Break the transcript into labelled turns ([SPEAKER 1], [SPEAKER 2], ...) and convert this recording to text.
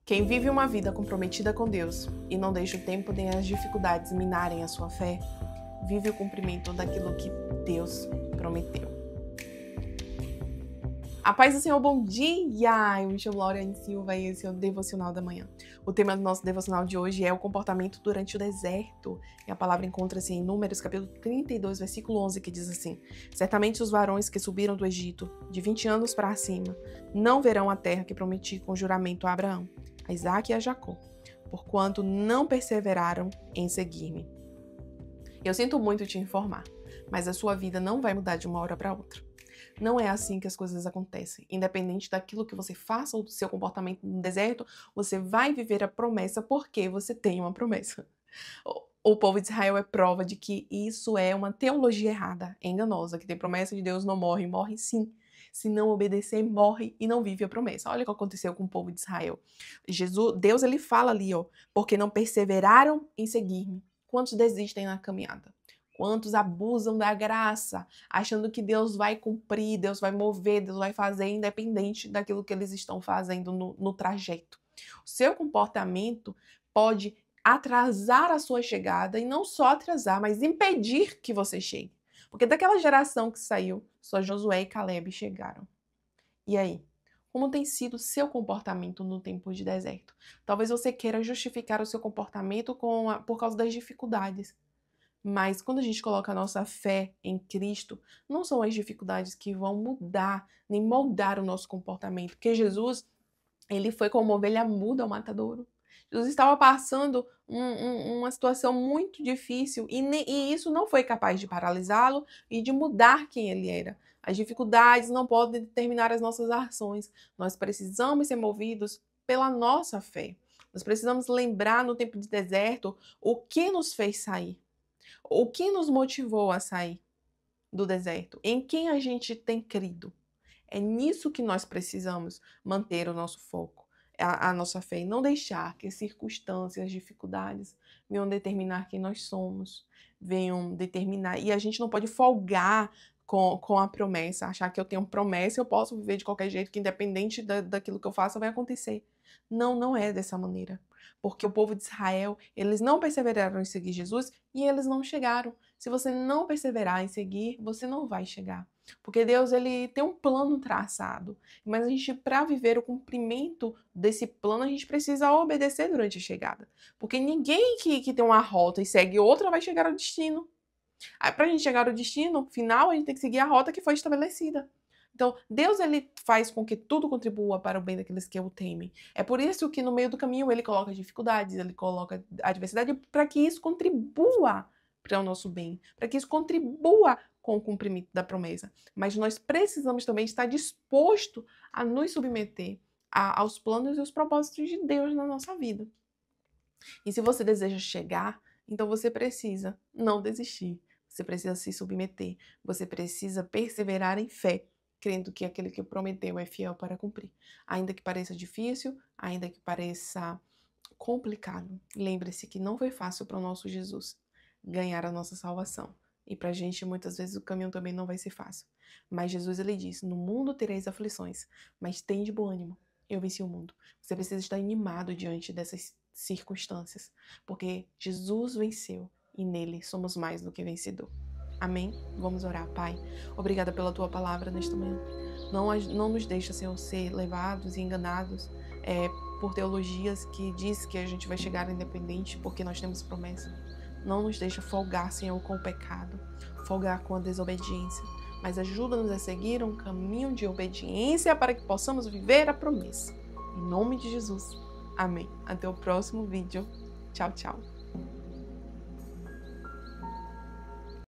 [SPEAKER 1] Quem vive uma vida comprometida com Deus e não deixa o tempo nem as dificuldades minarem a sua fé, vive o cumprimento daquilo que Deus prometeu. A paz do Senhor, bom dia! Eu me chamo Lauriane Silva e esse é o Devocional da Manhã. O tema do nosso devocional de hoje é o comportamento durante o deserto. E a palavra encontra-se em Números, capítulo 32, versículo 11, que diz assim: Certamente os varões que subiram do Egito, de 20 anos para cima, não verão a terra que prometi com juramento a Abraão, a Isaque e a Jacó, porquanto não perseveraram em seguir-me. Eu sinto muito te informar, mas a sua vida não vai mudar de uma hora para outra. Não é assim que as coisas acontecem. Independente daquilo que você faça ou do seu comportamento no deserto, você vai viver a promessa porque você tem uma promessa. O povo de Israel é prova de que isso é uma teologia errada, enganosa, que tem promessa de Deus não morre, morre sim. Se não obedecer, morre e não vive a promessa. Olha o que aconteceu com o povo de Israel. Deus ele fala ali, porque não perseveraram em seguir-me. Quantos desistem na caminhada? Quantos abusam da graça, achando que Deus vai cumprir, Deus vai mover, Deus vai fazer, independente daquilo que eles estão fazendo no trajeto. O seu comportamento pode atrasar a sua chegada, e não só atrasar, mas impedir que você chegue. Porque daquela geração que saiu, só Josué e Caleb chegaram. E aí? Como tem sido o seu comportamento no tempo de deserto? Talvez você queira justificar o seu comportamento por causa das dificuldades. Mas quando a gente coloca a nossa fé em Cristo, não são as dificuldades que vão mudar, nem moldar o nosso comportamento. Porque Jesus, ele foi como ovelha muda ao matadouro. Jesus estava passando uma situação muito difícil e isso não foi capaz de paralisá-lo e de mudar quem ele era. As dificuldades não podem determinar as nossas ações. Nós precisamos ser movidos pela nossa fé. Nós precisamos lembrar no tempo de deserto o que nos fez sair. O que nos motivou a sair do deserto? Em quem a gente tem crido? É nisso que nós precisamos manter o nosso foco, a nossa fé, e não deixar que as circunstâncias, as dificuldades venham determinar quem nós somos, venham determinar. E a gente não pode folgar com a promessa, achar que eu tenho promessa e eu posso viver de qualquer jeito, que independente daquilo que eu faça vai acontecer. Não, não é dessa maneira. Porque o povo de Israel, eles não perseveraram em seguir Jesus e eles não chegaram. Se você não perseverar em seguir, você não vai chegar. Porque Deus, ele tem um plano traçado. Mas a gente, para viver o cumprimento desse plano, a gente precisa obedecer durante a chegada. Porque ninguém que tem uma rota e segue outra vai chegar ao destino. Aí, para a gente chegar ao destino final, a gente tem que seguir a rota que foi estabelecida. Então, Deus, ele faz com que tudo contribua para o bem daqueles que o temem. É por isso que no meio do caminho ele coloca dificuldades, ele coloca adversidade, para que isso contribua para o nosso bem, para que isso contribua com o cumprimento da promessa. Mas nós precisamos também estar disposto a nos submeter aos planos e aos propósitos de Deus na nossa vida. E se você deseja chegar, então você precisa não desistir, você precisa se submeter, você precisa perseverar em fé, crendo que aquele que prometeu é fiel para cumprir. Ainda que pareça difícil, ainda que pareça complicado, lembre-se que não foi fácil para o nosso Jesus ganhar a nossa salvação. E para a gente, muitas vezes, o caminho também não vai ser fácil. Mas Jesus, ele disse, no mundo tereis aflições, mas tende bom ânimo, eu venci o mundo. Você precisa estar animado diante dessas circunstâncias, porque Jesus venceu e nele somos mais do que vencedor. Amém? Vamos orar, Pai. Obrigada pela Tua palavra nesta manhã. Não nos deixa, Senhor, ser levados e enganados por teologias que diz que a gente vai chegar independente porque nós temos promessa. Não nos deixa folgar, Senhor, com o pecado, folgar com a desobediência, mas ajuda-nos a seguir um caminho de obediência para que possamos viver a promessa. Em nome de Jesus. Amém. Até o próximo vídeo. Tchau, tchau.